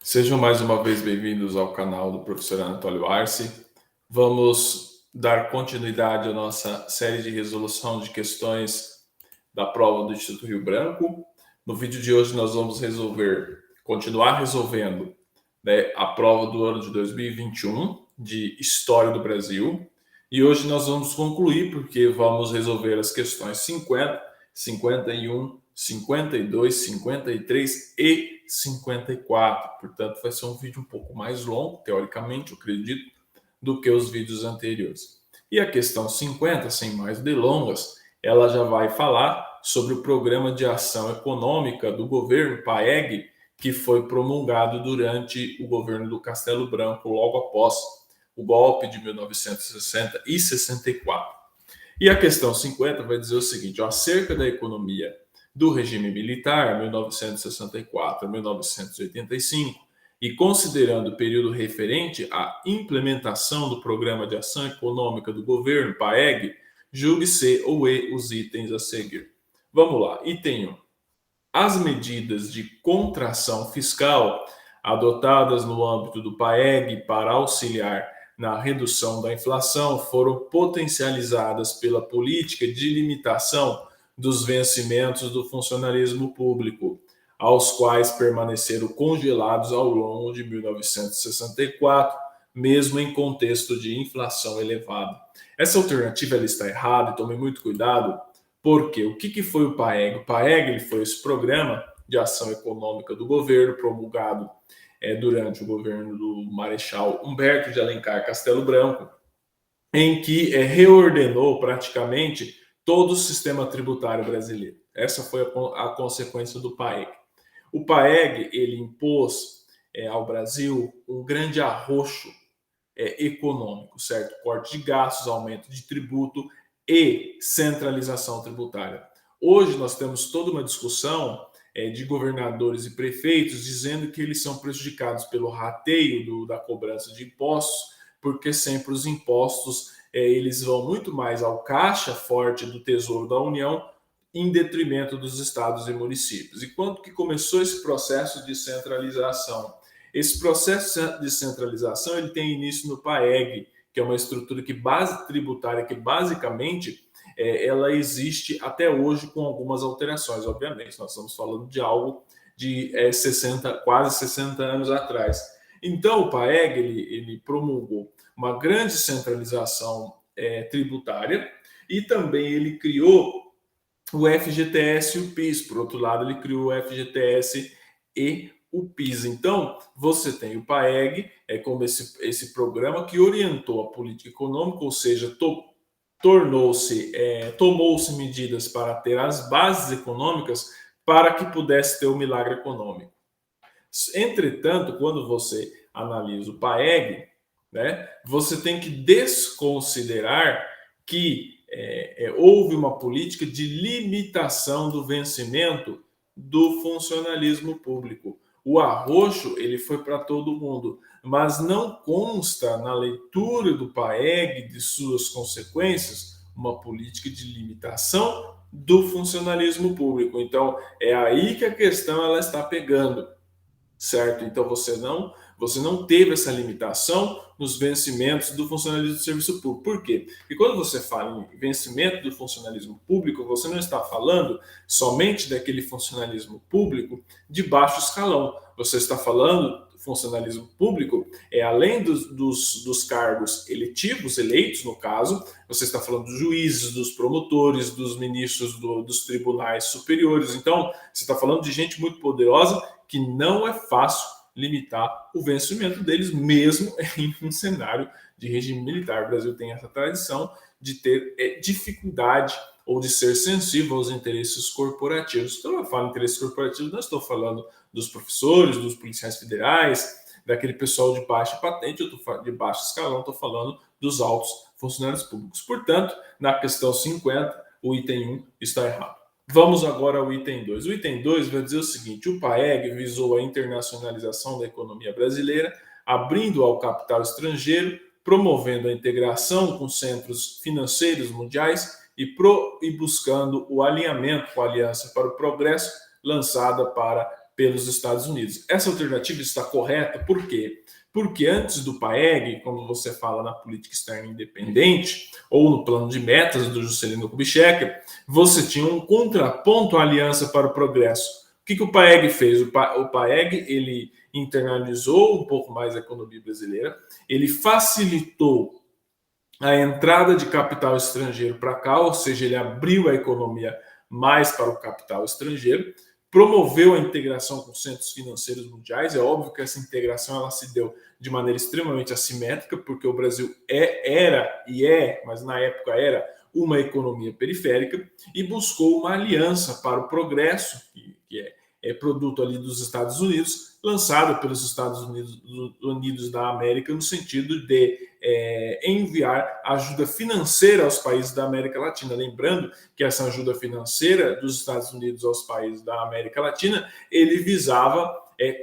Sejam mais uma vez bem-vindos ao canal do professor Anatólio Arce. Vamos dar continuidade à nossa série de resolução de questões da prova do Instituto Rio Branco. No vídeo de hoje nós vamos continuar resolvendo, a prova do ano de 2021 de História do Brasil. E hoje nós vamos concluir porque vamos resolver as questões 50, 51, 52, 53 e 54. Portanto, vai ser um vídeo um pouco mais longo, teoricamente, eu acredito, do que os vídeos anteriores. E a questão 50, sem mais delongas, ela já vai falar sobre o Programa de Ação Econômica do governo PAEG, que foi promulgado durante o governo do Castelo Branco, logo após o golpe de 1960 e 64. E a questão 50 vai dizer o seguinte: acerca da economia do regime militar, 1964 a 1985, e considerando o período referente à implementação do Programa de Ação Econômica do Governo, PAEG, julgue C ou E os itens a seguir. Vamos lá. Item 1. As medidas de contração fiscal adotadas no âmbito do PAEG para auxiliar na redução da inflação foram potencializadas pela política de limitação dos vencimentos do funcionalismo público, aos quais permaneceram congelados ao longo de 1964, mesmo em contexto de inflação elevada. Essa alternativa ela está errada e tome muito cuidado, porque o que foi o PAEG? O PAEG ele foi esse programa de ação econômica do governo promulgado durante o governo do Marechal Humberto de Alencar Castelo Branco, em que reordenou praticamente todo o sistema tributário brasileiro. Essa foi a consequência do PAEG. O PAEG ele impôs ao Brasil um grande arroxo econômico, certo? Corte de gastos, aumento de tributo e centralização tributária. Hoje nós temos toda uma discussão de governadores e prefeitos dizendo que eles são prejudicados pelo rateio da cobrança de impostos, porque sempre os impostos eles vão muito mais ao caixa forte do Tesouro da União em detrimento dos estados e municípios. E quando que começou esse processo de centralização? Esse processo de centralização ele tem início no PAEG, que é uma estrutura tributária que basicamente ela existe até hoje com algumas alterações, obviamente. Nós estamos falando de algo de quase 60 anos atrás. Então, o PAEG ele promulgou uma grande centralização tributária e também ele criou o FGTS e o PIS. Por outro lado, ele criou o FGTS e o PIS. Então, você tem o PAEG como esse programa que orientou a política econômica, ou seja, tomou-se medidas para ter as bases econômicas para que pudesse ter o milagre econômico. Entretanto, quando você analisa o PAEG, você tem que desconsiderar que houve uma política de limitação do vencimento do funcionalismo público. O arroxo ele foi para todo mundo, mas não consta na leitura do PAEG de suas consequências uma política de limitação do funcionalismo público. Então é aí que a questão ela está pegando, certo? Então você não teve essa limitação nos vencimentos do funcionalismo do serviço público. Por quê? Porque quando você fala em vencimento do funcionalismo público, você não está falando somente daquele funcionalismo público de baixo escalão. Você está falando do funcionalismo público além dos cargos eletivos, eleitos no caso, você está falando dos juízes, dos promotores, dos ministros dos tribunais superiores. Então, você está falando de gente muito poderosa que não é fácil limitar o vencimento deles, mesmo em um cenário de regime militar. O Brasil tem essa tradição de ter dificuldade ou de ser sensível aos interesses corporativos. Quando eu falo interesses corporativos, não estou falando dos professores, dos policiais federais, daquele pessoal de baixa patente, eu estou de baixo escalão, estou falando dos altos funcionários públicos. Portanto, na questão 50, o item 1 está errado. Vamos agora ao item 2. O item 2 vai dizer o seguinte: o PAEG visou a internacionalização da economia brasileira, abrindo ao capital estrangeiro, promovendo a integração com centros financeiros mundiais e buscando o alinhamento com a Aliança para o Progresso, lançada para pelos Estados Unidos. Essa alternativa está correta, por quê? Porque antes do PAEG, quando você fala na política externa independente, ou no plano de metas do Juscelino Kubitschek, você tinha um contraponto à Aliança para o Progresso. O que o PAEG fez? O PAEG ele internalizou um pouco mais a economia brasileira, ele facilitou a entrada de capital estrangeiro para cá, ou seja, ele abriu a economia mais para o capital estrangeiro, promoveu a integração com centros financeiros mundiais. É óbvio que essa integração ela se deu de maneira extremamente assimétrica, porque o Brasil mas na época era uma economia periférica, e buscou uma aliança para o progresso, que é produto ali dos Estados Unidos, lançado pelos Estados Unidos da América, no sentido de enviar ajuda financeira aos países da América Latina. Lembrando que essa ajuda financeira dos Estados Unidos aos países da América Latina, ele visava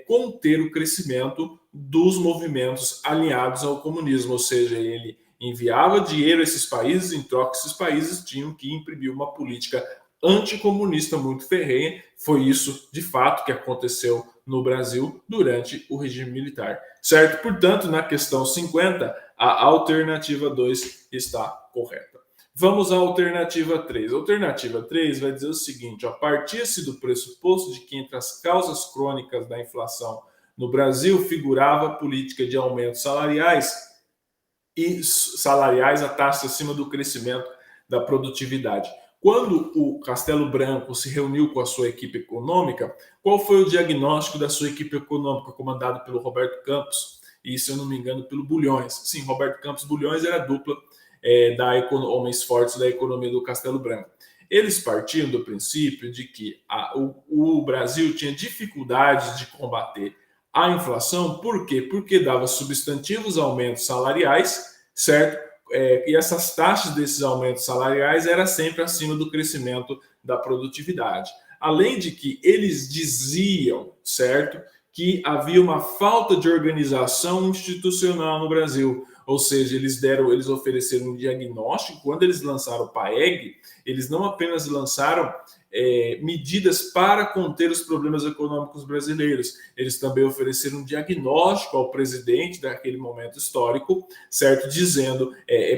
conter o crescimento dos movimentos alinhados ao comunismo, ou seja, ele enviava dinheiro a esses países, em troca esses países tinham que imprimir uma política anticomunista muito ferrenha. Foi isso, de fato, que aconteceu no Brasil durante o regime militar, certo? Portanto, na questão 50, a alternativa 2 está correta. Vamos à alternativa 3. A alternativa 3 vai dizer o seguinte: partia-se do pressuposto de que entre as causas crônicas da inflação no Brasil figurava a política de aumentos salariais a taxa acima do crescimento da produtividade. Quando o Castelo Branco se reuniu com a sua equipe econômica, qual foi o diagnóstico da sua equipe econômica, comandado pelo Roberto Campos e, se eu não me engano, pelo Bulhões? Sim, Roberto Campos Bulhões era a dupla homens fortes da economia do Castelo Branco. Eles partiam do princípio de que o Brasil tinha dificuldades de combater a inflação. Por quê? Porque dava substantivos aumentos salariais, certo? E essas taxas desses aumentos salariais eram sempre acima do crescimento da produtividade. Além de que eles diziam, certo, que havia uma falta de organização institucional no Brasil. Ou seja, eles ofereceram um diagnóstico. Quando eles lançaram o PAEG, eles não apenas lançaram medidas para conter os problemas econômicos brasileiros, eles também ofereceram um diagnóstico ao presidente daquele momento histórico, certo? Dizendo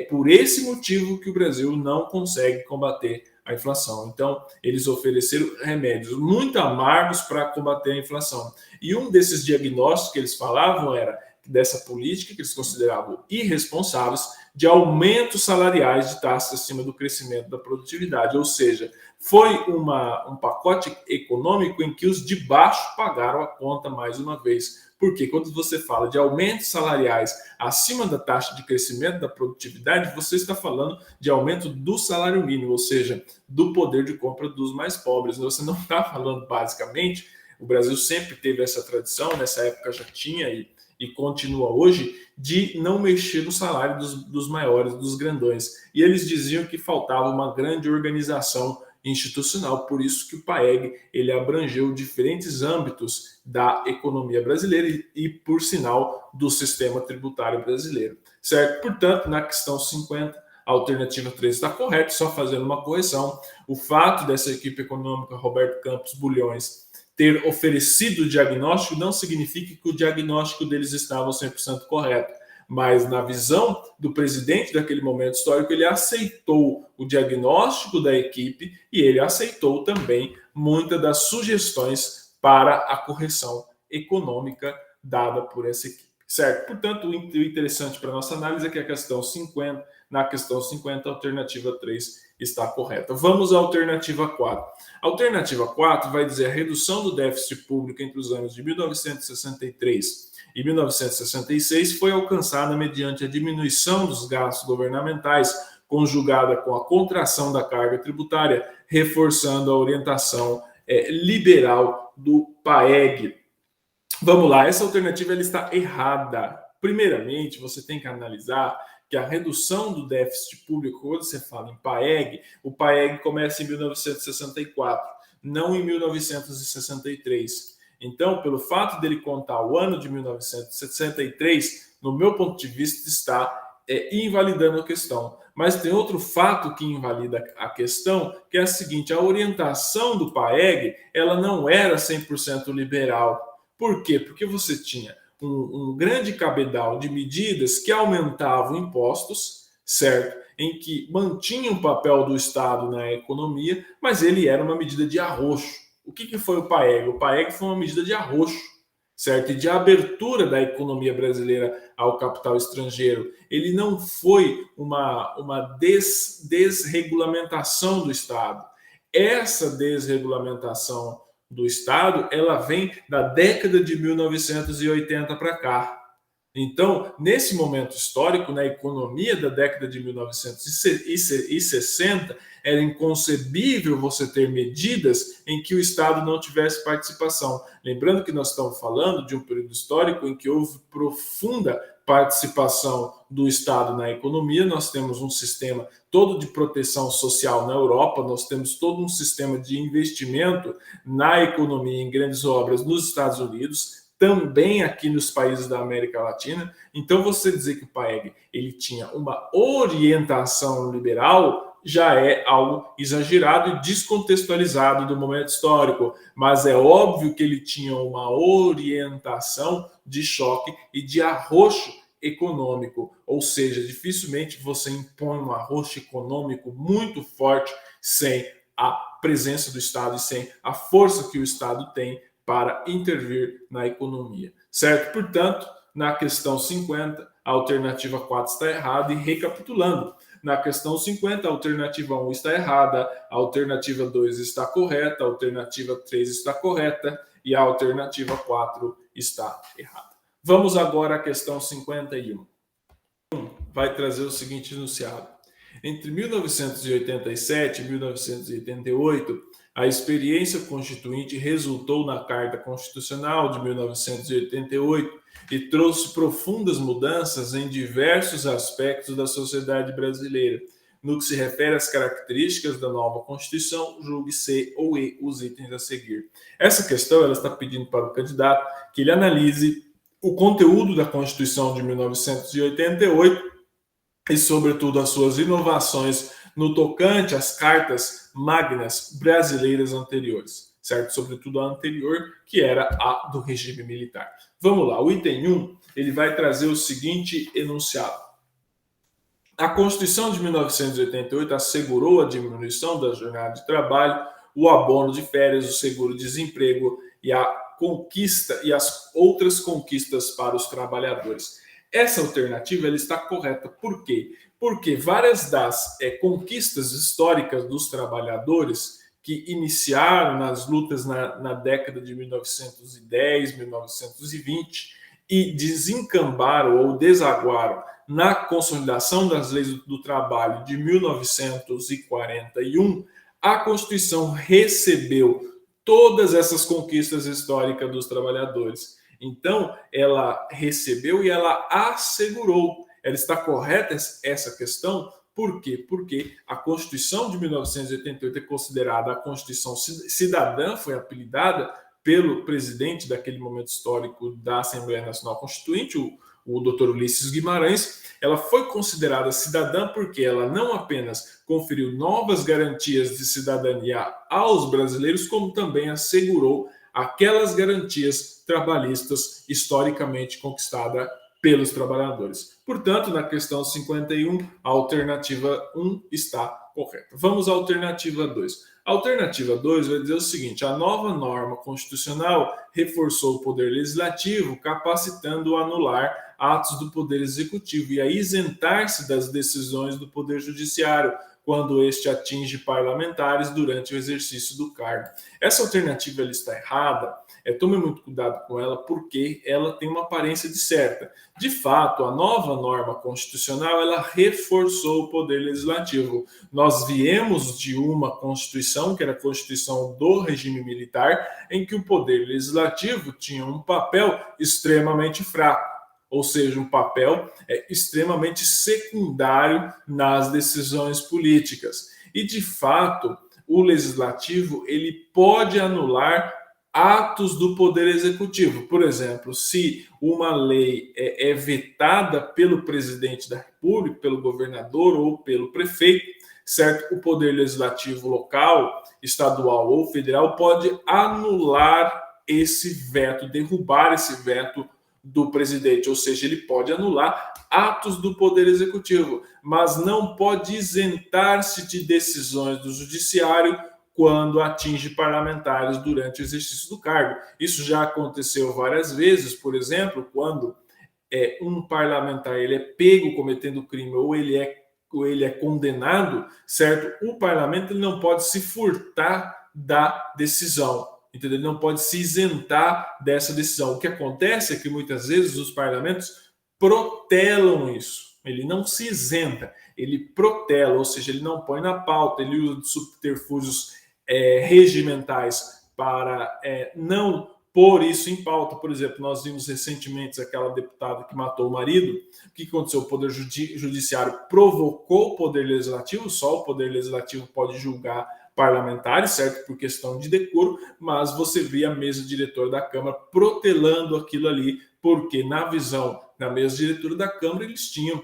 por esse motivo que o Brasil não consegue combater a inflação. Então, eles ofereceram remédios muito amargos para combater a inflação. E um desses diagnósticos que eles falavam era dessa política que eles consideravam irresponsáveis de aumentos salariais de taxas acima do crescimento da produtividade. Ou seja, foi um pacote econômico em que os de baixo pagaram a conta mais uma vez. Porque quando você fala de aumentos salariais acima da taxa de crescimento da produtividade, você está falando de aumento do salário mínimo, ou seja, do poder de compra dos mais pobres. Você não está falando basicamente, o Brasil sempre teve essa tradição, nessa época já tinha e continua hoje, de não mexer no salário dos maiores, dos grandões. E eles diziam que faltava uma grande organização institucional, por isso que o PAEG ele abrangeu diferentes âmbitos da economia brasileira e por sinal, do sistema tributário brasileiro, certo? Portanto, na questão 50, a alternativa 3 está correta, só fazendo uma correção. O fato dessa equipe econômica, Roberto Campos Bulhões, ter oferecido o diagnóstico não significa que o diagnóstico deles estava 100% correto, mas na visão do presidente daquele momento histórico, ele aceitou o diagnóstico da equipe e ele aceitou também muitas das sugestões para a correção econômica dada por essa equipe, certo? Portanto, o interessante para a nossa análise é que na questão 50, a alternativa 3 está correta. Vamos à alternativa 4. A alternativa 4 vai dizer a redução do déficit público entre os anos de 1963 e 1966 foi alcançada mediante a diminuição dos gastos governamentais, conjugada com a contração da carga tributária, reforçando a orientação liberal do PAEG. Vamos lá, essa alternativa ela está errada. Primeiramente, você tem que analisar que a redução do déficit público, quando você fala em PAEG, o PAEG começa em 1964, não em 1963. Então, pelo fato dele contar o ano de 1963, no meu ponto de vista, está invalidando a questão. Mas tem outro fato que invalida a questão, que é a seguinte: a orientação do PAEG ela não era 100% liberal. Por quê? Porque você tinha um grande cabedal de medidas que aumentavam impostos, certo? Em que mantinha o papel do Estado na economia, mas ele era uma medida de arroxo. O que foi o PAEG? O PAEG foi uma medida de arroxo, certo? E de abertura da economia brasileira ao capital estrangeiro. Ele não foi uma desregulamentação do Estado. Essa desregulamentação do Estado, ela vem da década de 1980 para cá. Então, nesse momento histórico, na economia da década de 1960, era inconcebível você ter medidas em que o Estado não tivesse participação. Lembrando que nós estamos falando de um período histórico em que houve profunda participação do Estado na economia. Nós temos um sistema todo de proteção social na Europa, nós temos todo um sistema de investimento na economia em grandes obras nos Estados Unidos, também aqui nos países da América Latina. Então, você dizer que o PAEG ele tinha uma orientação liberal já é algo exagerado e descontextualizado do momento histórico, mas é óbvio que ele tinha uma orientação de choque e de arroxo econômico, ou seja, dificilmente você impõe um arroxo econômico muito forte sem a presença do Estado e sem a força que o Estado tem para intervir na economia, certo? Portanto, na questão 50, a alternativa 4 está errada. E recapitulando, na questão 50, a alternativa 1 está errada, a alternativa 2 está correta, a alternativa 3 está correta e a alternativa 4 está errada. Vamos agora à questão 51. Vai trazer o seguinte enunciado: entre 1987 e 1988, a experiência constituinte resultou na Carta Constitucional de 1988 e trouxe profundas mudanças em diversos aspectos da sociedade brasileira. No que se refere às características da nova Constituição, julgue C ou E os itens a seguir. Essa questão ela está pedindo para o candidato que ele analise o conteúdo da Constituição de 1988 e, sobretudo, as suas inovações no tocante às cartas magnas brasileiras anteriores, certo? Sobretudo a anterior, que era a do regime militar. Vamos lá, o item 1, ele vai trazer o seguinte enunciado: a Constituição de 1988 assegurou a diminuição da jornada de trabalho, o abono de férias, o seguro-desemprego e a conquista e as outras conquistas para os trabalhadores. Essa alternativa ela está correta. Por quê? Porque várias das conquistas históricas dos trabalhadores que iniciaram nas lutas na década de 1910, 1920 e desencambaram ou desaguaram na consolidação das leis do trabalho de 1941, a Constituição recebeu todas essas conquistas históricas dos trabalhadores. Então, ela recebeu e ela assegurou. Ela está correta essa questão? Por quê? Porque a Constituição de 1988 é considerada a Constituição cidadã, foi apelidada pelo presidente daquele momento histórico da Assembleia Nacional Constituinte, o Dr. Ulisses Guimarães. Ela foi considerada cidadã porque ela não apenas conferiu novas garantias de cidadania aos brasileiros, como também assegurou aquelas garantias trabalhistas historicamente conquistadas pelos trabalhadores. Portanto, na questão 51, a alternativa 1 está correta. Vamos à alternativa 2. A alternativa 2 vai dizer o seguinte: a nova norma constitucional reforçou o poder legislativo, capacitando-o a anular atos do poder executivo e a isentar-se das decisões do poder judiciário, quando este atinge parlamentares durante o exercício do cargo. Essa alternativa ela está errada. Tome muito cuidado com ela, porque ela tem uma aparência de certa. De fato, a nova norma constitucional ela reforçou o poder legislativo. Nós viemos de uma Constituição, que era a Constituição do regime militar, em que o poder legislativo tinha um papel extremamente fraco, ou seja, um papel extremamente secundário nas decisões políticas. E, de fato, o legislativo ele pode anular atos do Poder Executivo. Por exemplo, se uma lei é vetada pelo presidente da República, pelo governador ou pelo prefeito, certo? O Poder Legislativo local, estadual ou federal pode anular esse veto, derrubar esse veto do presidente, ou seja, ele pode anular atos do Poder Executivo, mas não pode isentar-se de decisões do Judiciário quando atinge parlamentares durante o exercício do cargo. Isso já aconteceu várias vezes, por exemplo, quando um parlamentar ele é pego cometendo crime ou ele é condenado, certo? O parlamento ele não pode se furtar da decisão, entendeu? Ele não pode se isentar dessa decisão. O que acontece é que muitas vezes os parlamentos protelam isso. Ele não se isenta, ele protela, ou seja, ele não põe na pauta, ele usa subterfúgios regimentais para não pôr isso em pauta. Por exemplo, nós vimos recentemente aquela deputada que matou o marido. O que aconteceu? O Poder Judiciário provocou o Poder Legislativo, só o Poder Legislativo pode julgar parlamentares, certo? Por questão de decoro, mas você vê a mesa diretora da Câmara protelando aquilo ali, porque na visão da mesa diretora da Câmara eles tinham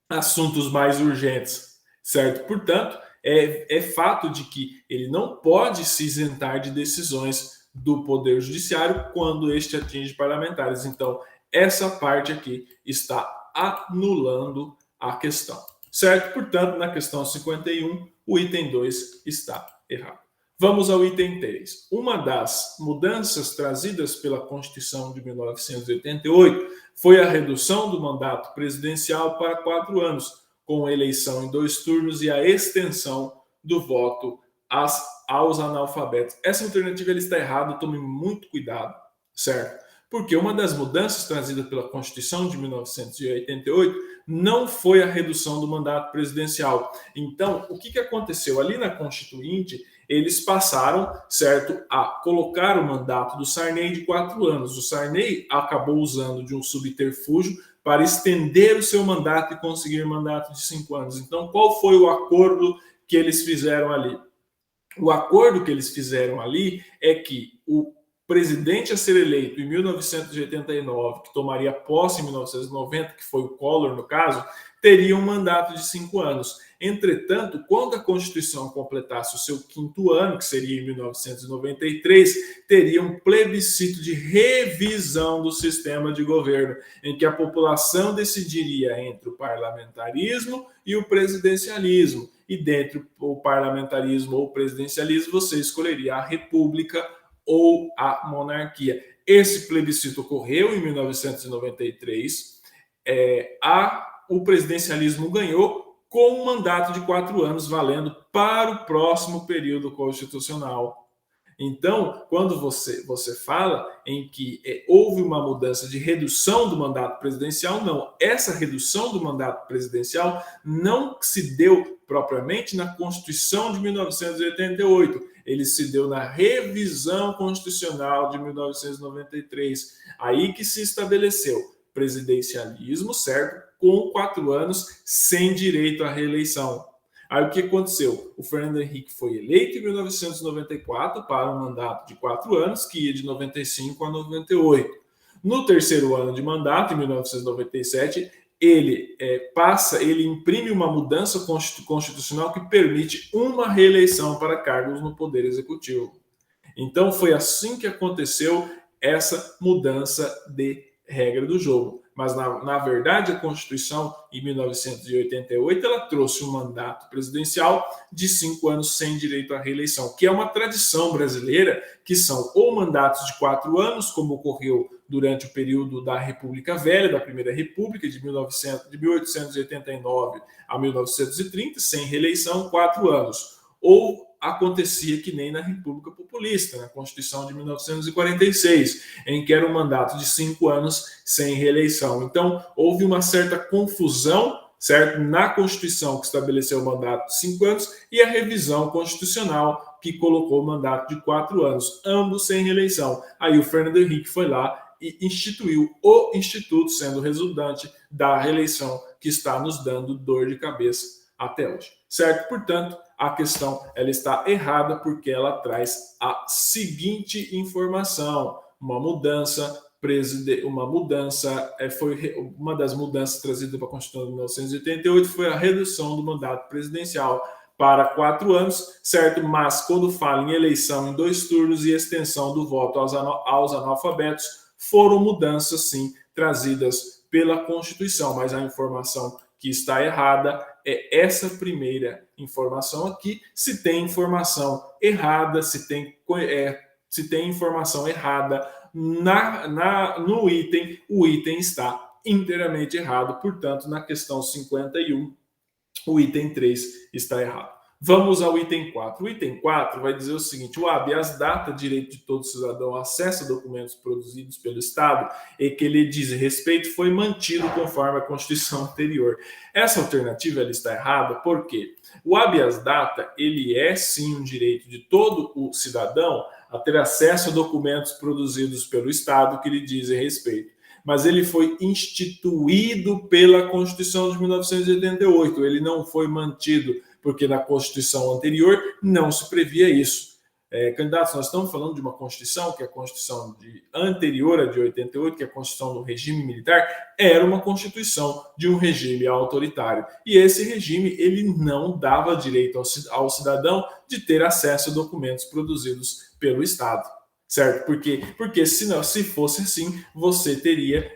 assuntos mais urgentes, certo? Portanto, é fato de que ele não pode se isentar de decisões do Poder Judiciário quando este atinge parlamentares. Então, essa parte aqui está anulando a questão, certo? Portanto, na questão 51, o item 2 está errado. Vamos ao item 3. Uma das mudanças trazidas pela Constituição de 1988 foi a redução do mandato presidencial para 4 anos, com eleição em 2 turnos e a extensão do voto aos analfabetos. Essa alternativa ela está errada, tome muito cuidado, certo? Porque uma das mudanças trazidas pela Constituição de 1988 não foi a redução do mandato presidencial. Então, o que aconteceu? Ali na Constituinte, eles passaram, certo, a colocar o mandato do Sarney de 4 anos. O Sarney acabou usando de um subterfúgio para estender o seu mandato e conseguir mandato de 5 anos. Então, qual foi o acordo que eles fizeram ali? O acordo que eles fizeram ali é que o presidente a ser eleito em 1989, que tomaria posse em 1990, que foi o Collor no caso, teria um mandato de 5 anos. Entretanto, quando a Constituição completasse o seu 5º ano, que seria em 1993, teria um plebiscito de revisão do sistema de governo, em que a população decidiria entre o parlamentarismo e o presidencialismo. E dentro do parlamentarismo ou presidencialismo, você escolheria a república ou a monarquia. Esse plebiscito ocorreu em 1993. O presidencialismo ganhou com um mandato de 4 anos, valendo para o próximo período constitucional. Então, quando você fala em que houve uma mudança de redução do mandato presidencial, não. Essa redução do mandato presidencial não se deu propriamente na Constituição de 1988. Ele se deu na revisão constitucional de 1993. Aí que se estabeleceu presidencialismo, certo? Com 4 anos, sem direito à reeleição. Aí o que aconteceu? O Fernando Henrique foi eleito em 1994 para um mandato de 4 anos, que ia de 95 a 98. No 3º ano de mandato, em 1997, ele imprime uma mudança constitucional que permite uma reeleição para cargos no Poder Executivo. Então foi assim que aconteceu essa mudança de regra do jogo. Mas, na verdade, a Constituição, em 1988, ela trouxe um mandato presidencial de 5 anos sem direito à reeleição, que é uma tradição brasileira, que são ou mandatos de 4 anos, como ocorreu durante o período da República Velha, da Primeira República, de 1889 a 1930, sem reeleição, 4 anos. Ou acontecia que nem na República Populista, na Constituição de 1946, em que era um mandato de 5 anos sem reeleição. Então, houve uma certa confusão, certo, na Constituição que estabeleceu o mandato de 5 anos e a revisão constitucional que colocou o mandato de 4 anos, ambos sem reeleição. Aí o Fernando Henrique foi lá e instituiu o Instituto, sendo resultante da reeleição que está nos dando dor de cabeça até hoje, certo? Portanto, a questão ela está errada porque ela traz a seguinte informação: foi uma das mudanças trazidas para a Constituição de 1988 foi a redução do mandato presidencial para 4 anos, certo? Mas quando fala em eleição em 2 turnos e extensão do voto aos analfabetos, foram mudanças, sim, trazidas pela Constituição, mas a informação que está errada é essa primeira informação aqui. Se tem informação errada, se tem informação errada no item, o item está inteiramente errado. Portanto, na questão 51, o item 3 está errado. Vamos ao item 4. O item 4 vai dizer o seguinte: o habeas data, direito de todo cidadão ao acesso a documentos produzidos pelo Estado e que lhe diz respeito, foi mantido conforme a Constituição anterior. Essa alternativa ela está errada porque o habeas data ele é sim um direito de todo o cidadão a ter acesso a documentos produzidos pelo Estado que lhe dizem respeito. Mas ele foi instituído pela Constituição de 1988, ele não foi mantido, porque na Constituição anterior não se previa isso. Candidatos, nós estamos falando de uma Constituição, que é a Constituição anterior à de 88, que é a Constituição do regime militar, era uma Constituição de um regime autoritário. E esse regime, ele não dava direito ao cidadão de ter acesso a documentos produzidos pelo Estado. Certo? Porque se fosse assim, você teria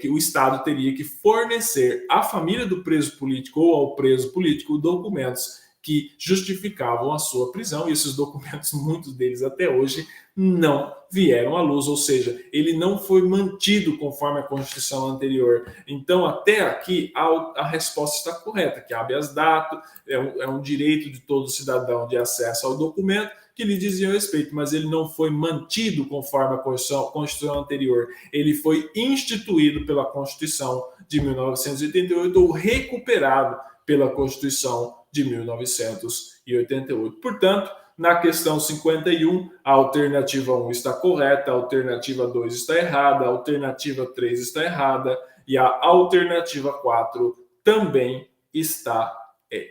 que o Estado teria que fornecer à família do preso político ou ao preso político documentos que justificavam a sua prisão, e esses documentos, muitos deles até hoje, não vieram à luz, ou seja, ele não foi mantido conforme a Constituição anterior. Então, até aqui, a resposta está correta, que habeas data é um direito de todo cidadão de acesso ao documento, que lhe diziam respeito, mas ele não foi mantido conforme a Constituição anterior. Ele foi instituído pela Constituição de 1988 ou recuperado pela Constituição de 1988. Portanto, na questão 51, a alternativa 1 está correta, a alternativa 2 está errada, a alternativa 3 está errada e a alternativa 4 também está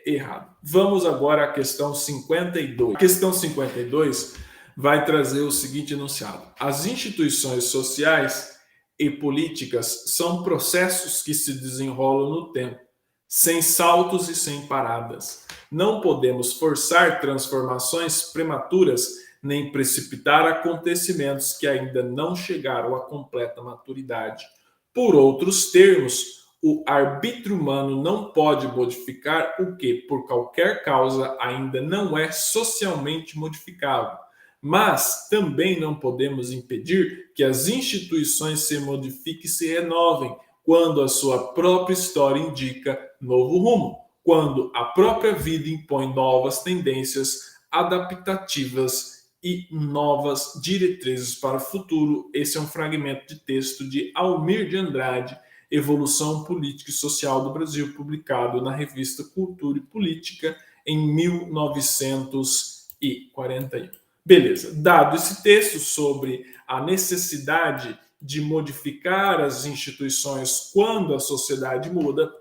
errado. Vamos agora à questão 52. A questão 52 vai trazer o seguinte enunciado: as instituições sociais e políticas são processos que se desenrolam no tempo, sem saltos e sem paradas. Não podemos forçar transformações prematuras nem precipitar acontecimentos que ainda não chegaram à completa maturidade. Por outros termos, o arbítrio humano não pode modificar o que, por qualquer causa, ainda não é socialmente modificável. Mas também não podemos impedir que as instituições se modifiquem e se renovem quando a sua própria história indica novo rumo, quando a própria vida impõe novas tendências adaptativas e novas diretrizes para o futuro. Esse é um fragmento de texto de Almir de Andrade, Evolução Política e Social do Brasil, publicado na revista Cultura e Política em 1941. Beleza, dado esse texto sobre a necessidade de modificar as instituições quando a sociedade muda,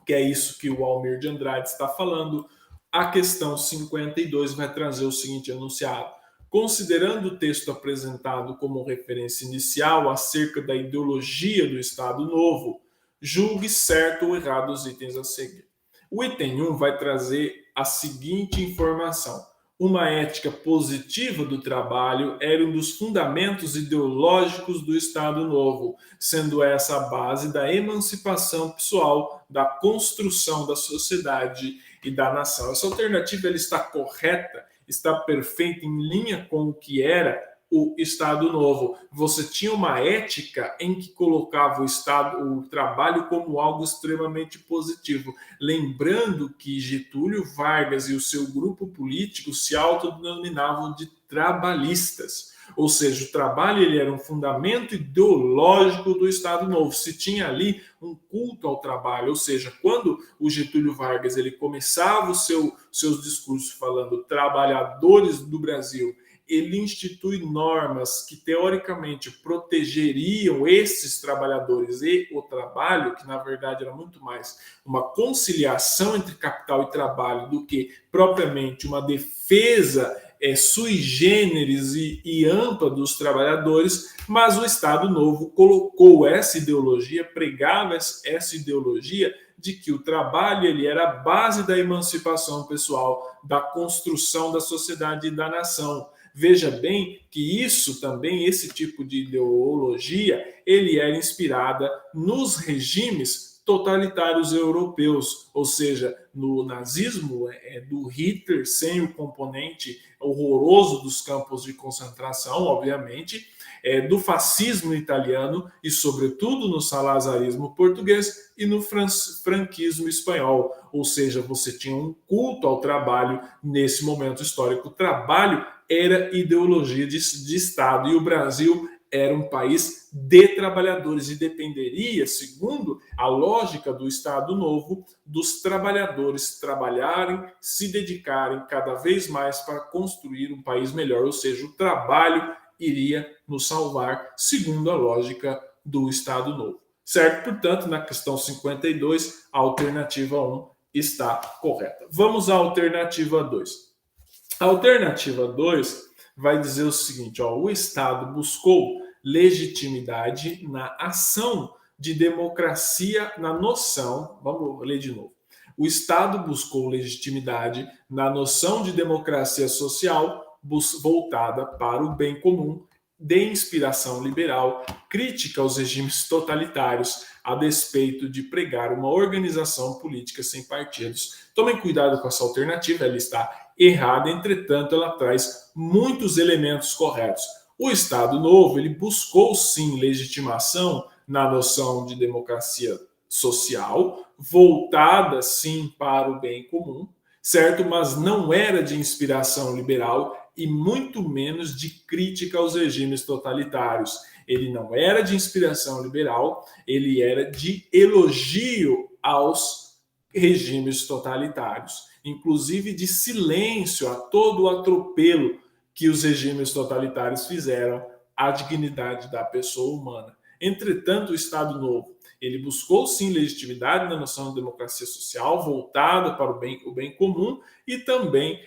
que é isso que o Almir de Andrade está falando, a questão 52 vai trazer o seguinte enunciado: considerando o texto apresentado como referência inicial acerca da ideologia do Estado Novo, julgue certo ou errado os itens a seguir. O item 1 vai trazer a seguinte informação: uma ética positiva do trabalho era um dos fundamentos ideológicos do Estado Novo, sendo essa a base da emancipação pessoal, da construção da sociedade e da nação. Essa alternativa ela está correta, está perfeita, em linha com o que era o Estado Novo. Você tinha uma ética em que colocava o trabalho como algo extremamente positivo. Lembrando que Getúlio Vargas e o seu grupo político se autodenominavam de trabalhistas. Ou seja, o trabalho ele era um fundamento ideológico do Estado Novo. Se tinha ali um culto ao trabalho, ou seja, quando o Getúlio Vargas ele começava os seus discursos falando trabalhadores do Brasil ele institui normas que teoricamente protegeriam esses trabalhadores e o trabalho, que na verdade era muito mais uma conciliação entre capital e trabalho do que propriamente uma defesa sui generis e ampla dos trabalhadores, mas o Estado Novo colocou essa ideologia, pregava essa ideologia de que o trabalho ele era a base da emancipação pessoal, da construção da sociedade e da nação. Veja bem que isso também, esse tipo de ideologia, ele era inspirada nos regimes totalitários europeus, ou seja, no nazismo do Hitler, sem o componente horroroso dos campos de concentração, obviamente, do fascismo italiano e, sobretudo, no salazarismo português e no franquismo espanhol. Ou seja, você tinha um culto ao trabalho nesse momento histórico. O trabalho era ideologia de Estado e o Brasil era um país de trabalhadores e dependeria, segundo a lógica do Estado Novo, dos trabalhadores trabalharem, se dedicarem cada vez mais para construir um país melhor, ou seja, o trabalho iria nos salvar, segundo a lógica do Estado Novo. Certo? Portanto, na questão 52, a alternativa 1 está correta. Vamos à alternativa 2. A alternativa 2 vai dizer o seguinte, o Estado buscou legitimidade na ação de democracia, na noção, vamos ler de novo. O Estado buscou legitimidade na noção de democracia social voltada para o bem comum, de inspiração liberal, crítica aos regimes totalitários, a despeito de pregar uma organização política sem partidos. Tomem cuidado com essa alternativa, ela está errada, entretanto, ela traz muitos elementos corretos. O Estado Novo ele buscou sim legitimação na noção de democracia social, voltada sim para o bem comum, certo? Mas não era de inspiração liberal e muito menos de crítica aos regimes totalitários. Ele não era de inspiração liberal, ele era de elogio aos regimes totalitários, inclusive de silêncio a todo o atropelo que os regimes totalitários fizeram à dignidade da pessoa humana. Entretanto, o Estado Novo ele buscou sim legitimidade na noção de democracia social, voltada para o bem comum, e também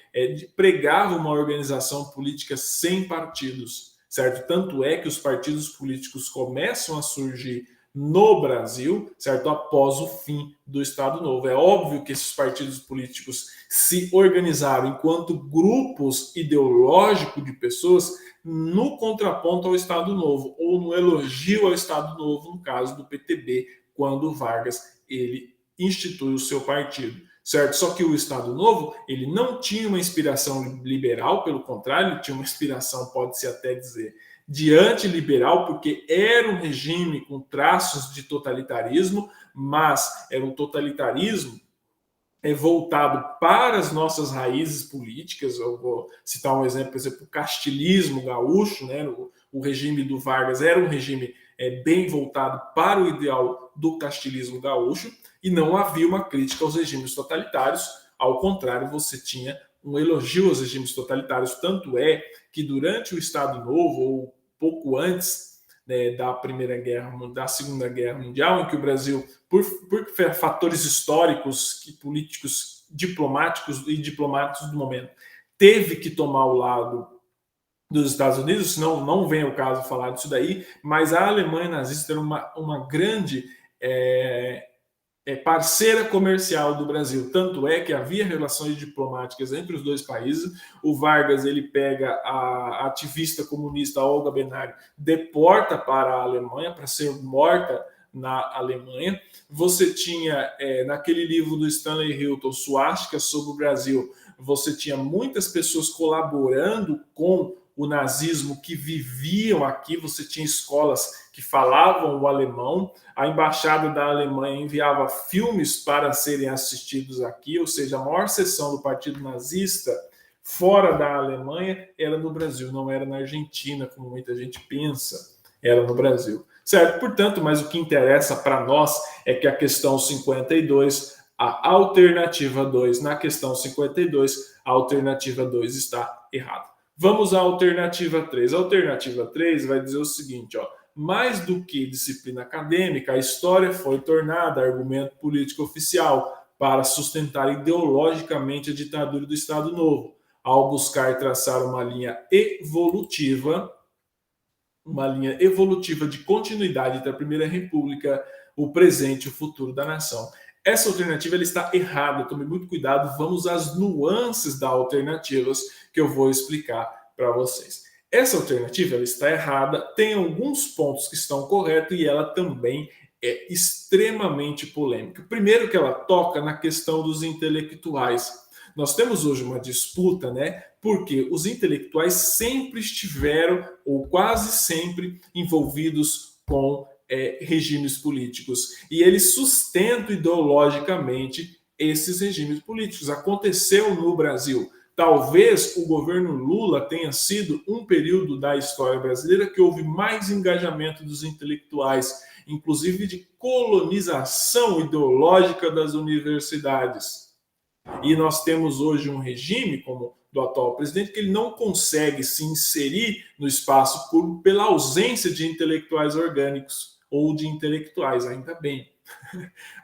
pregava uma organização política sem partidos, certo? Tanto é que os partidos políticos começam a surgir no Brasil, certo? Após o fim do Estado Novo. É óbvio que esses partidos políticos se organizaram enquanto grupos ideológicos de pessoas no contraponto ao Estado Novo, ou no elogio ao Estado Novo, no caso do PTB, quando Vargas ele institui o seu partido, certo? Só que o Estado Novo ele não tinha uma inspiração liberal, pelo contrário, ele tinha uma inspiração, pode-se até dizer, de antiliberal, porque era um regime com traços de totalitarismo, mas era um totalitarismo voltado para as nossas raízes políticas. Eu vou citar um exemplo, por exemplo, o castilismo gaúcho, né? O regime do Vargas era um regime bem voltado para o ideal do castilismo gaúcho, e não havia uma crítica aos regimes totalitários, ao contrário, você tinha um elogio aos regimes totalitários, tanto é que durante o Estado Novo, ou pouco antes da Segunda Guerra Mundial, em que o Brasil, por fatores históricos e políticos, diplomáticos do momento, teve que tomar o lado dos Estados Unidos, senão não vem ao caso falar disso daí, mas a Alemanha nazista era uma grande parceira comercial do Brasil, tanto é que havia relações diplomáticas entre os dois países. O Vargas ele pega a ativista comunista Olga Benário, deporta para a Alemanha para ser morta na Alemanha. Você tinha naquele livro do Stanley Hilton, Suástica sobre o Brasil, você tinha muitas pessoas colaborando com o nazismo que viviam aqui, você tinha escolas que falavam o alemão, a embaixada da Alemanha enviava filmes para serem assistidos aqui, ou seja, a maior seção do partido nazista fora da Alemanha era no Brasil, não era na Argentina, como muita gente pensa, era no Brasil. Certo? Portanto, mas o que interessa para nós é que a questão 52, a alternativa 2, na questão 52, a alternativa 2 está errada. Vamos à alternativa 3. A alternativa 3 vai dizer o seguinte, ó: mais do que disciplina acadêmica, a história foi tornada argumento político oficial para sustentar ideologicamente a ditadura do Estado Novo, ao buscar traçar uma linha evolutiva de continuidade entre a Primeira República, o presente e o futuro da nação. Essa alternativa ela está errada, tome muito cuidado, vamos às nuances das alternativas que eu vou explicar para vocês. Essa alternativa ela está errada, tem alguns pontos que estão corretos e ela também é extremamente polêmica. Primeiro que ela toca na questão dos intelectuais. Nós temos hoje uma disputa, né? Porque os intelectuais sempre estiveram, ou quase sempre, envolvidos com regimes políticos. E eles sustentam ideologicamente esses regimes políticos. Aconteceu no Brasil. Talvez o governo Lula tenha sido um período da história brasileira que houve mais engajamento dos intelectuais, inclusive de colonização ideológica das universidades. E nós temos hoje um regime, como do atual presidente, que ele não consegue se inserir no espaço público pela ausência de intelectuais orgânicos ou de intelectuais, ainda bem.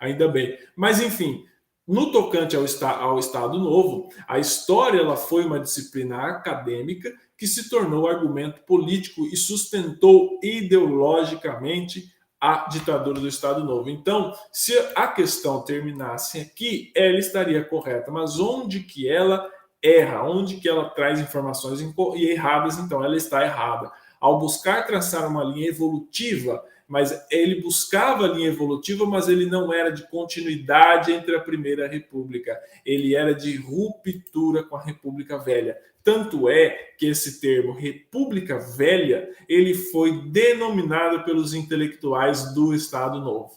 Ainda bem. Mas, enfim, no tocante ao Estado Novo, a história ela foi uma disciplina acadêmica que se tornou argumento político e sustentou ideologicamente a ditadura do Estado Novo. Então, se a questão terminasse aqui, ela estaria correta, mas onde que ela erra, onde que ela traz informações erradas, então ela está errada. Ao buscar traçar uma linha evolutiva, mas ele buscava a linha evolutiva, mas ele não era de continuidade entre a Primeira República, ele era de ruptura com a República Velha. Tanto é que esse termo República Velha, ele foi denominado pelos intelectuais do Estado Novo,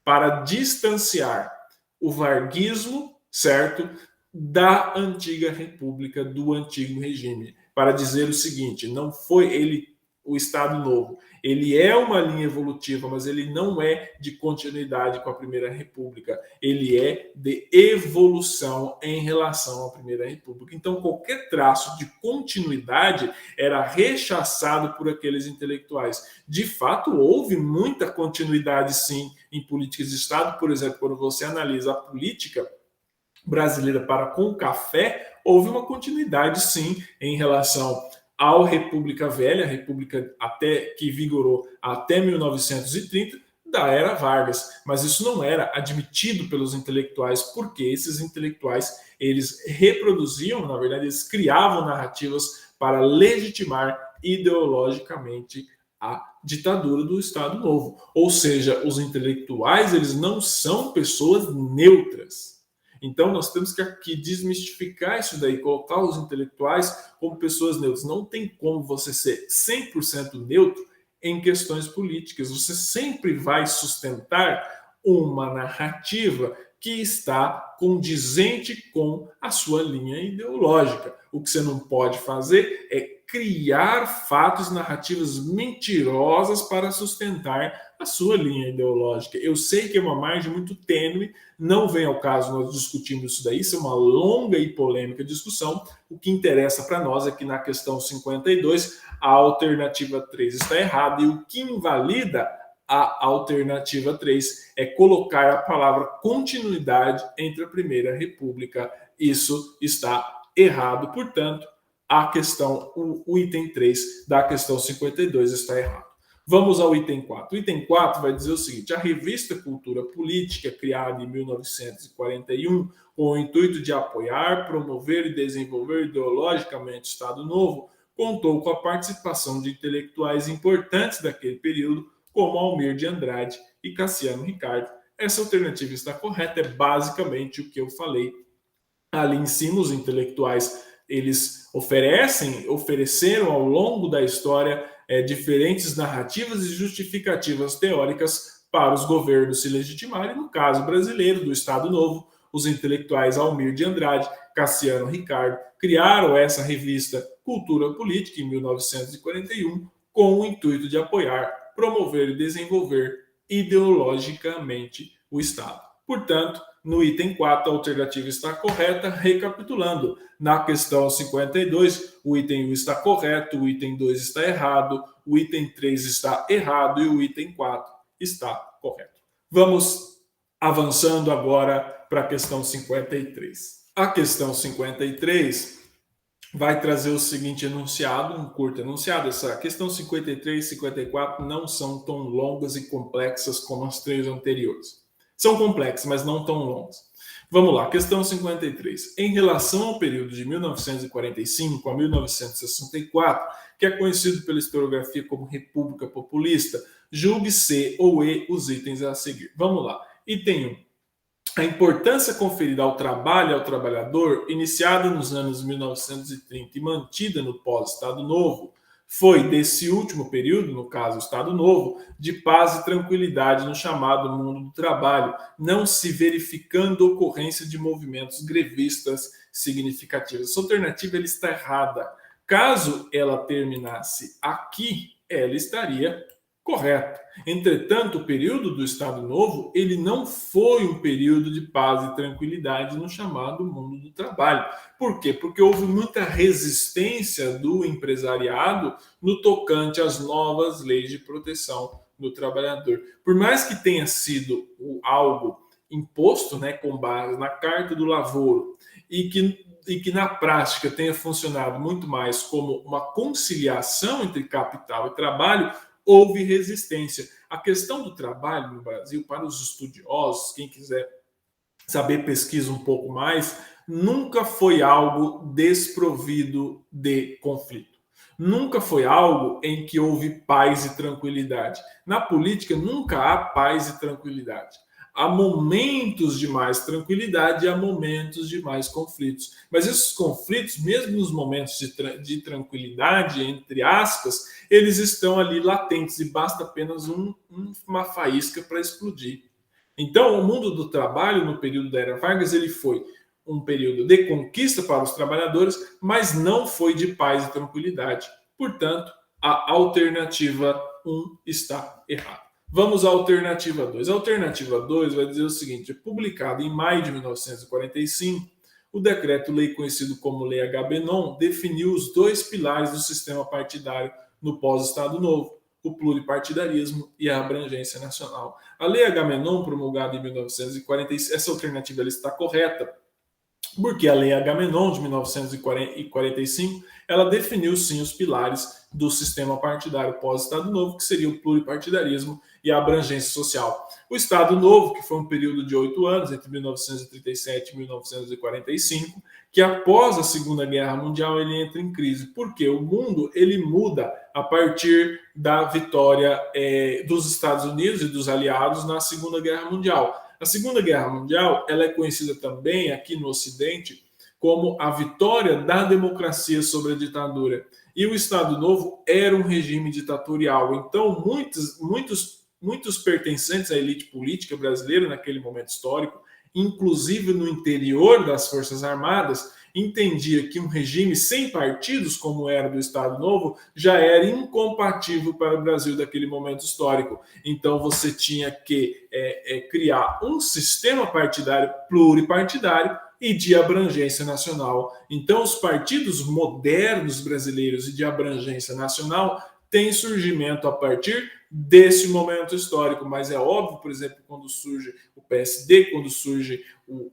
para distanciar o varguismo, certo, da antiga república, do antigo regime, para dizer o seguinte: não foi ele o Estado Novo, ele é uma linha evolutiva, mas ele não é de continuidade com a Primeira República, ele é de evolução em relação à Primeira República. Então, qualquer traço de continuidade era rechaçado por aqueles intelectuais. De fato, houve muita continuidade, sim, em políticas de Estado. Por exemplo, quando você analisa a política brasileira para com o café, houve uma continuidade, sim, em relação à República Velha, a República até que vigorou até 1930, da era Vargas, mas isso não era admitido pelos intelectuais, porque esses intelectuais eles reproduziam, na verdade, eles criavam narrativas para legitimar ideologicamente a ditadura do Estado Novo. Ou seja, os intelectuais eles não são pessoas neutras. Então, nós temos que desmistificar isso daí, colocar os intelectuais como pessoas neutras. Não tem como você ser 100% neutro em questões políticas. Você sempre vai sustentar uma narrativa que está condizente com a sua linha ideológica. O que você não pode fazer é criar fatos, narrativas mentirosas para sustentar a sua linha ideológica. Eu sei que é uma margem muito tênue, não vem ao caso nós discutirmos isso daí, isso é uma longa e polêmica discussão. O que interessa para nós é que na questão 52, a alternativa 3 está errada, e o que invalida a alternativa 3 é colocar a palavra continuidade entre a Primeira República. Isso está errado, portanto, a questão, o item 3 da questão 52 está errado. Vamos ao item 4. O item 4 vai dizer o seguinte: a revista Cultura Política, criada em 1941, com o intuito de apoiar, promover e desenvolver ideologicamente o Estado Novo, contou com a participação de intelectuais importantes daquele período, como Almir de Andrade e Cassiano Ricardo. Essa alternativa está correta, é basicamente o que eu falei ali em cima. Os intelectuais eles ofereceram ao longo da história diferentes narrativas e justificativas teóricas para os governos se legitimarem. No caso brasileiro, do Estado Novo, os intelectuais Almir de Andrade, Cassiano Ricardo criaram essa revista Cultura Política em 1941 com o intuito de apoiar, promover e desenvolver ideologicamente o Estado. Portanto, no item 4, a alternativa está correta. Recapitulando, na questão 52, o item 1 está correto, o item 2 está errado, o item 3 está errado e o item 4 está correto. Vamos avançando agora para a questão 53. A questão 53 vai trazer o seguinte enunciado, um curto enunciado. Essa questão 53 e 54 não são tão longas e complexas como as três anteriores. São complexas, mas não tão longas. Vamos lá, questão 53. Em relação ao período de 1945 a 1964, que é conhecido pela historiografia como República Populista, julgue C ou E os itens a seguir. Vamos lá. Item 1. A importância conferida ao trabalho e ao trabalhador, iniciada nos anos 1930 e mantida no pós-Estado Novo, foi desse último período, no caso Estado Novo, de paz e tranquilidade no chamado mundo do trabalho, não se verificando ocorrência de movimentos grevistas significativos. Essa alternativa ela está errada. Caso ela terminasse aqui, ela estaria correta. Entretanto, o período do Estado Novo, ele não foi um período de paz e tranquilidade no chamado mundo do trabalho. Por quê? Porque houve muita resistência do empresariado no tocante às novas leis de proteção do trabalhador. Por mais que tenha sido algo imposto, né, com base na Carta do Lavoro, e que na prática tenha funcionado muito mais como uma conciliação entre capital e trabalho, houve resistência. A questão do trabalho no Brasil, para os estudiosos, quem quiser saber, pesquisa um pouco mais, nunca foi algo desprovido de conflito. Nunca foi algo em que houve paz e tranquilidade. Na política, nunca há paz e tranquilidade. Há momentos de mais tranquilidade e há momentos de mais conflitos. Mas esses conflitos, mesmo nos momentos de tranquilidade, entre aspas, eles estão ali latentes e basta apenas uma faísca para explodir. Então, o mundo do trabalho no período da Era Vargas ele foi um período de conquista para os trabalhadores, mas não foi de paz e tranquilidade. Portanto, a alternativa 1 está errada. Vamos à alternativa 2. A alternativa 2 vai dizer o seguinte: publicado em maio de 1945, o decreto-lei conhecido como Lei Agamenon definiu os dois pilares do sistema partidário no pós-Estado Novo, o pluripartidarismo e a abrangência nacional. A Lei Agamenon, promulgada em 1945, essa alternativa ela está correta, porque a Lei Agamenon de 1945 ela definiu sim os pilares do sistema partidário pós-Estado Novo, que seria o pluripartidarismo e a abrangência social. O Estado Novo, que foi um período de 8 anos, entre 1937 e 1945, que após a Segunda Guerra Mundial ele entra em crise, porque o mundo ele muda a partir da vitória dos Estados Unidos e dos aliados na Segunda Guerra Mundial. A Segunda Guerra Mundial ela é conhecida também aqui no Ocidente como a vitória da democracia sobre a ditadura. E o Estado Novo era um regime ditatorial. Então, muitos pertencentes à elite política brasileira naquele momento histórico, inclusive no interior das Forças Armadas, entendia que um regime sem partidos, como era do Estado Novo, já era incompatível para o Brasil daquele momento histórico. Então você tinha que criar um sistema partidário pluripartidário e de abrangência nacional. Então os partidos modernos brasileiros e de abrangência nacional têm surgimento a partir desse momento histórico, mas é óbvio, por exemplo, quando surge o PSD, quando surge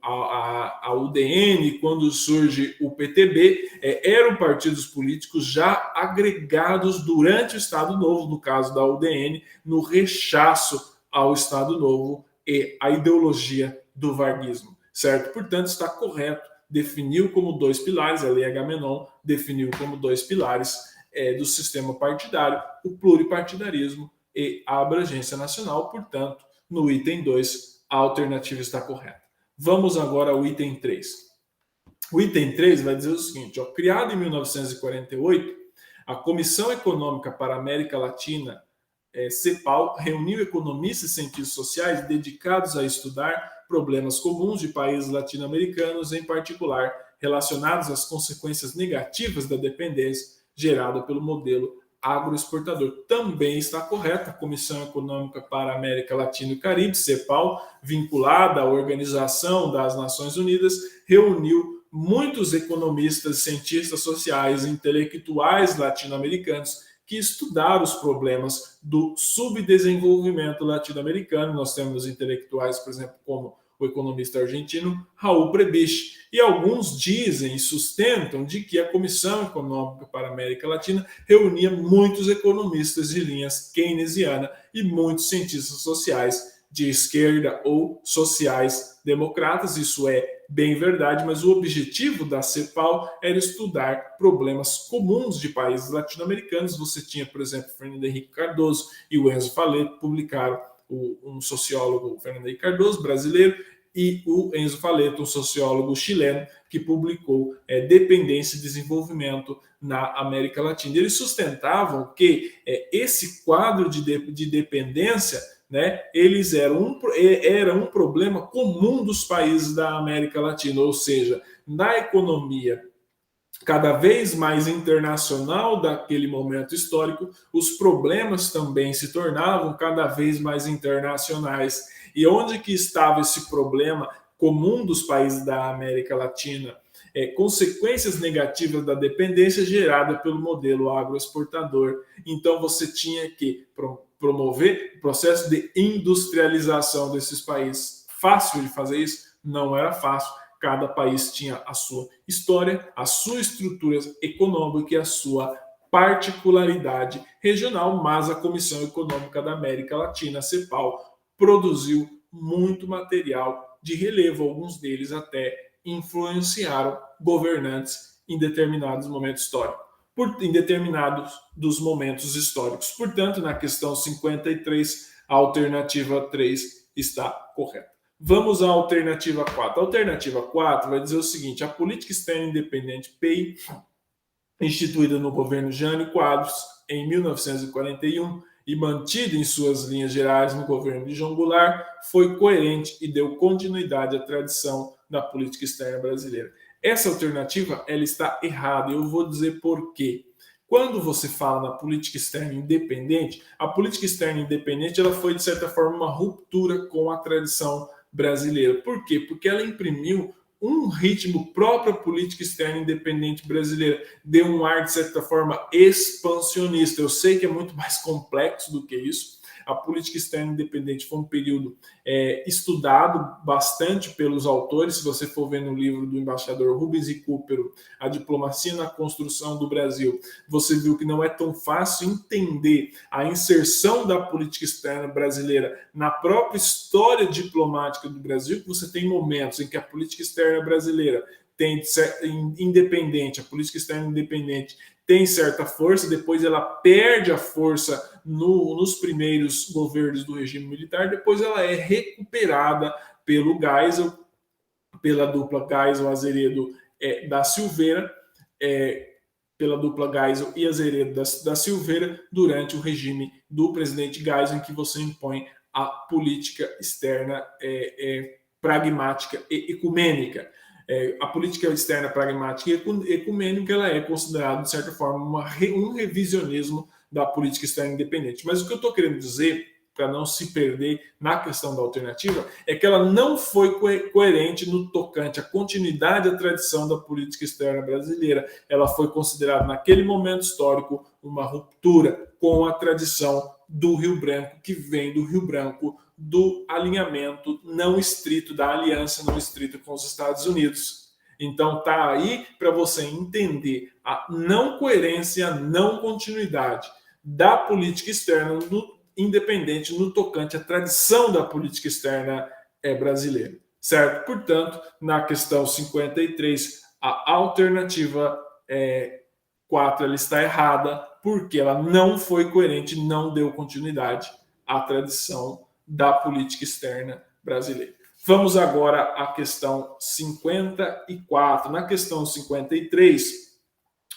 a UDN, quando surge o PTB, eram partidos políticos já agregados durante o Estado Novo, no caso da UDN, no rechaço ao Estado Novo e à ideologia do varguismo, certo? Portanto, está correto, definiu como dois pilares, a Lei Agamenon definiu como dois pilares do sistema partidário, o pluripartidarismo e a abrangência nacional. Portanto, no item 2, a alternativa está correta. Vamos agora ao item 3. O item 3 vai dizer o seguinte: criado em 1948, a Comissão Econômica para a América Latina, CEPAL, reuniu economistas e cientistas sociais dedicados a estudar problemas comuns de países latino-americanos, em particular relacionados às consequências negativas da dependência gerada pelo modelo agroexportador. Também está correta. A Comissão Econômica para a América Latina e Caribe, CEPAL, vinculada à Organização das Nações Unidas, reuniu muitos economistas, cientistas sociais e intelectuais latino-americanos que estudaram os problemas do subdesenvolvimento latino-americano. Nós temos intelectuais, por exemplo, como o economista argentino Raul Prebisch, e alguns dizem e sustentam de que a Comissão Econômica para a América Latina reunia muitos economistas de linhas keynesiana e muitos cientistas sociais de esquerda ou sociais democratas. Isso é bem verdade, mas o objetivo da CEPAL era estudar problemas comuns de países latino-americanos. Você tinha, por exemplo, Fernando Henrique Cardoso e o Enzo Faleto publicaram, um sociólogo, Fernando Henrique Cardoso, brasileiro, e o Enzo Faleto, um sociólogo chileno, que publicou Dependência e Desenvolvimento na América Latina. Eles sustentavam que esse quadro de dependência, né, era um problema comum dos países da América Latina, ou seja, na economia cada vez mais internacional daquele momento histórico, os problemas também se tornavam cada vez mais internacionais. E onde que estava esse problema comum dos países da América Latina? Consequências negativas da dependência gerada pelo modelo agroexportador. Então você tinha que promover o processo de industrialização desses países. Fácil de fazer isso? Não era fácil. Cada país tinha a sua história, a sua estrutura econômica e a sua particularidade regional, mas a Comissão Econômica da América Latina, a CEPAL, produziu muito material de relevo. Alguns deles até influenciaram governantes em determinados momentos históricos. Em determinados dos momentos históricos. Portanto, na questão 53, a alternativa 3 está correta. Vamos à alternativa 4. A alternativa 4 vai dizer o seguinte: a política externa independente PEI, instituída no governo Jânio Quadros em 1941 e mantida em suas linhas gerais no governo de João Goulart, foi coerente e deu continuidade à tradição da política externa brasileira. Essa alternativa ela está errada e eu vou dizer por quê. Quando você fala na política externa independente, a política externa independente ela foi, de certa forma, uma ruptura com a tradição brasileira. Por quê? Porque ela imprimiu um ritmo próprio à política externa independente brasileira, deu um ar, de certa forma, expansionista. Eu sei que é muito mais complexo do que isso. A política externa independente foi um período estudado bastante pelos autores. Se você for ver no livro do embaixador Rubens e Cúpero, A Diplomacia na Construção do Brasil, você viu que não é tão fácil entender a inserção da política externa brasileira na própria história diplomática do Brasil, que você tem momentos em que a política externa brasileira tem independente, a política externa independente tem certa força, depois ela perde a força nos primeiros governos do regime militar, depois ela é recuperada pelo Geisel, pela dupla Geisel-Azeredo da Silveira, pela dupla Geisel e Azeredo da Silveira, durante o regime do presidente Geisel, em que você impõe a política externa pragmática e ecumênica. A política externa pragmática e ecumênica ela é considerada, de certa forma, um revisionismo da política externa independente. Mas o que eu estou querendo dizer, para não se perder na questão da alternativa, é que ela não foi coerente no tocante à continuidade e à tradição da política externa brasileira. Ela foi considerada, naquele momento histórico, uma ruptura com a tradição do Rio Branco, que vem do Rio Branco, do alinhamento não estrito, da aliança não estrita com os Estados Unidos. Então tá aí para você entender a não coerência, a não continuidade da política externa independente no tocante à tradição da política externa brasileira, certo? Portanto, na questão 53, a alternativa 4 ela está errada, porque ela não foi coerente, não deu continuidade à tradição da política externa brasileira. Vamos agora à questão 54. Na questão 53,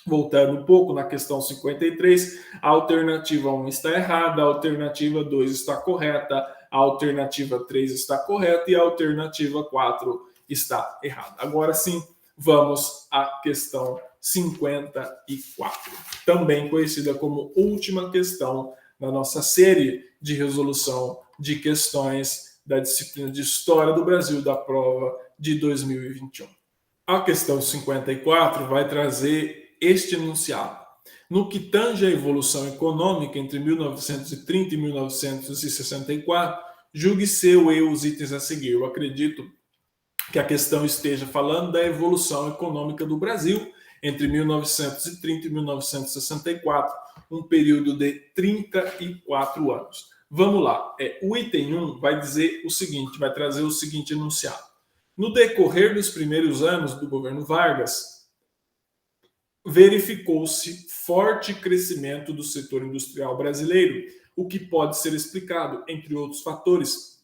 voltando um pouco na questão 53, a alternativa 1 está errada, a alternativa 2 está correta, a alternativa 3 está correta e a alternativa 4 está errada. Agora sim, vamos à questão 54, também conhecida como última questão na nossa série de resolução de questões da disciplina de História do Brasil da prova de 2021. A questão 54 vai trazer este enunciado. No que tange à evolução econômica entre 1930 e 1964, julgue seu e os itens a seguir. Eu acredito que a questão esteja falando da evolução econômica do Brasil entre 1930 e 1964, um período de 34 anos. Vamos lá. O item 1 vai dizer o seguinte, vai trazer o seguinte enunciado. No decorrer dos primeiros anos do governo Vargas, verificou-se forte crescimento do setor industrial brasileiro, o que pode ser explicado, entre outros fatores,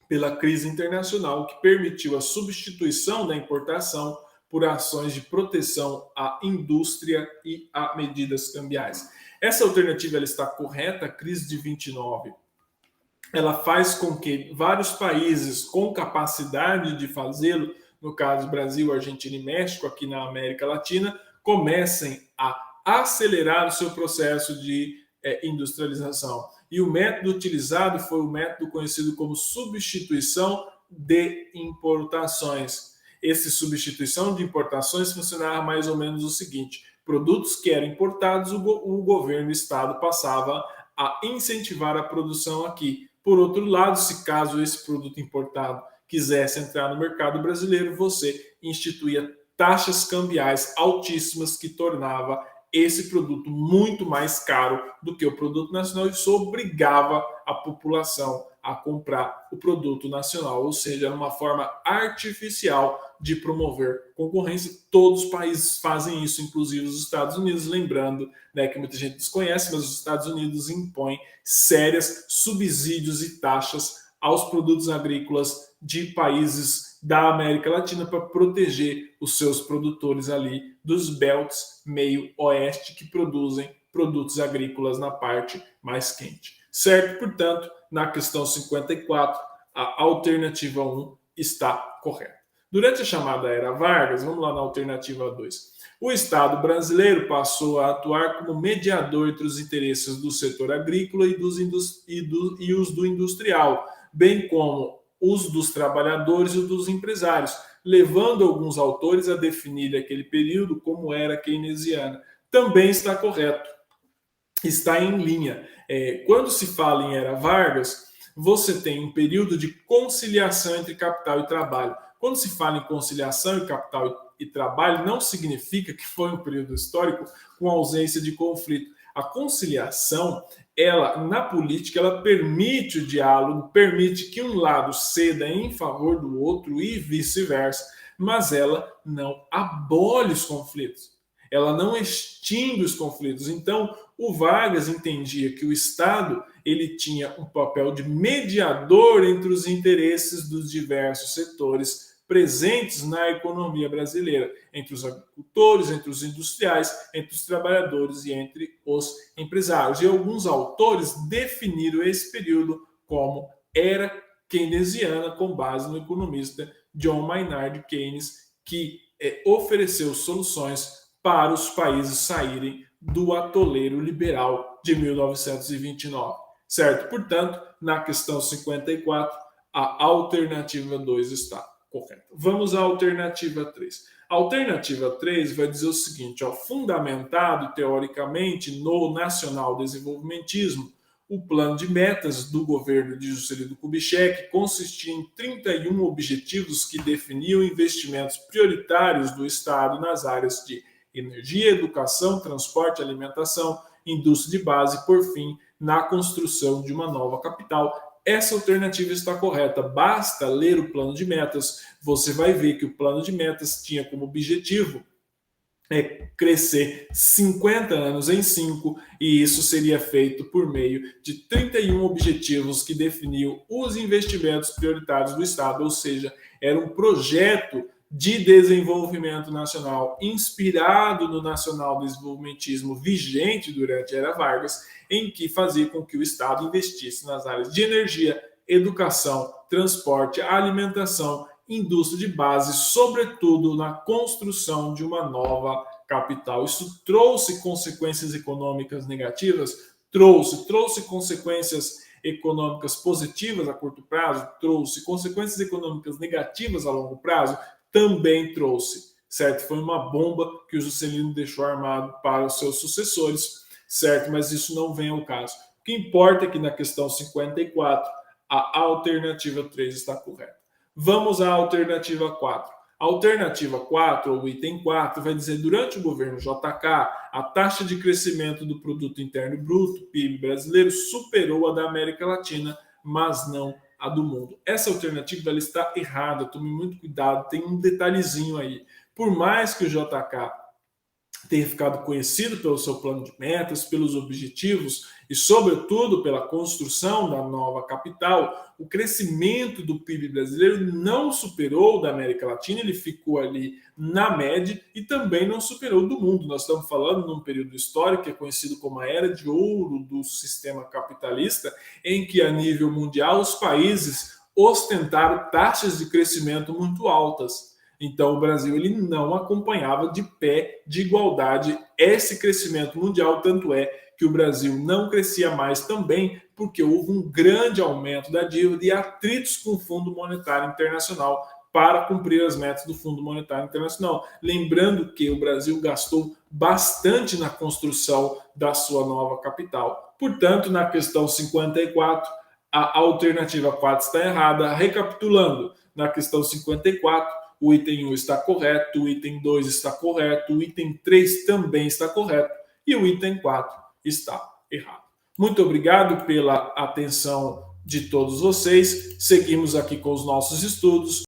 pela crise internacional que permitiu a substituição da importação por ações de proteção à indústria e a medidas cambiais. Essa alternativa ela está correta, a crise de 29. Ela faz com que vários países com capacidade de fazê-lo, no caso Brasil, Argentina e México, aqui na América Latina, comecem a acelerar o seu processo de industrialização. E o método utilizado foi o método conhecido como substituição de importações. Essa substituição de importações funcionava mais ou menos o seguinte: produtos que eram importados, o governo, o Estado, passava a incentivar a produção aqui. Por outro lado, se caso esse produto importado quisesse entrar no mercado brasileiro, você instituía taxas cambiais altíssimas que tornava esse produto muito mais caro do que o produto nacional e isso obrigava a população a comprar o produto nacional, ou seja, era uma forma artificial de promover concorrência. Todos os países fazem isso, inclusive os Estados Unidos, lembrando, né, que muita gente desconhece, mas os Estados Unidos impõem sérios subsídios e taxas aos produtos agrícolas de países da América Latina para proteger os seus produtores ali dos belts meio oeste que produzem produtos agrícolas na parte mais quente. Certo? Portanto, na questão 54, a alternativa 1 está correta. Durante a chamada Era Vargas, vamos lá na alternativa 2, o Estado brasileiro passou a atuar como mediador entre os interesses do setor agrícola e os do industrial, bem como os dos trabalhadores e os dos empresários, levando alguns autores a definir aquele período como era keynesiana. Também está correto, está em linha. Quando se fala em Era Vargas, você tem um período de conciliação entre capital e trabalho. Quando se fala em conciliação entre capital e trabalho, não significa que foi um período histórico com ausência de conflito. A conciliação, ela na política, ela permite o diálogo, permite que um lado ceda em favor do outro e vice-versa, mas ela não abole os conflitos, ela não extingue os conflitos. Então, o Vargas entendia que o Estado ele tinha um papel de mediador entre os interesses dos diversos setores presentes na economia brasileira, entre os agricultores, entre os industriais, entre os trabalhadores e entre os empresários. E alguns autores definiram esse período como era keynesiana, com base no economista John Maynard Keynes, que ofereceu soluções para os países saírem do atoleiro liberal de 1929. Certo? Portanto, na questão 54, a alternativa 2 está correta. Vamos à alternativa 3. A alternativa 3 vai dizer o seguinte, fundamentado teoricamente no nacional desenvolvimentismo, o plano de metas do governo de Juscelino Kubitschek consistia em 31 objetivos que definiam investimentos prioritários do Estado nas áreas de energia, educação, transporte, alimentação, indústria de base e, por fim, na construção de uma nova capital. Essa alternativa está correta. Basta ler o plano de metas. Você vai ver que o plano de metas tinha como objetivo crescer 50 anos em 5, e isso seria feito por meio de 31 objetivos que definiam os investimentos prioritários do Estado, ou seja, era um projeto de desenvolvimento nacional inspirado no nacional desenvolvimentismo vigente durante a Era Vargas, em que fazia com que o Estado investisse nas áreas de energia, educação, transporte, alimentação, indústria de base, sobretudo na construção de uma nova capital. Isso trouxe consequências econômicas negativas? Trouxe consequências econômicas positivas a curto prazo? Trouxe consequências econômicas negativas a longo prazo? Também trouxe, certo? Foi uma bomba que o Juscelino deixou armado para os seus sucessores, certo? Mas isso não vem ao caso. O que importa é que na questão 54, a alternativa 3 está correta. Vamos à alternativa 4. A alternativa 4, ou item 4, vai dizer: durante o governo JK, a taxa de crescimento do Produto Interno Bruto, PIB brasileiro, superou a da América Latina, mas não a do mundo. Essa alternativa ela está errada, tome muito cuidado, tem um detalhezinho aí. Por mais que o JK tenha ficado conhecido pelo seu plano de metas, pelos objetivos e, sobretudo, pela construção da nova capital, o crescimento do PIB brasileiro não superou o da América Latina, ele ficou ali na média e também não superou do mundo. Nós estamos falando num período histórico que é conhecido como a Era de Ouro do sistema capitalista, em que, a nível mundial, os países ostentaram taxas de crescimento muito altas. Então, o Brasil ele não acompanhava de pé de igualdade esse crescimento mundial, tanto é que o Brasil não crescia mais também porque houve um grande aumento da dívida e atritos com o Fundo Monetário Internacional para cumprir as metas do Fundo Monetário Internacional. Lembrando que o Brasil gastou bastante na construção da sua nova capital. Portanto, na questão 54, a alternativa 4 está errada. Recapitulando, na questão 54, o item 1 está correto, o item 2 está correto, o item 3 também está correto e o item 4 está errado. Muito obrigado pela atenção de todos vocês. Seguimos aqui com os nossos estudos.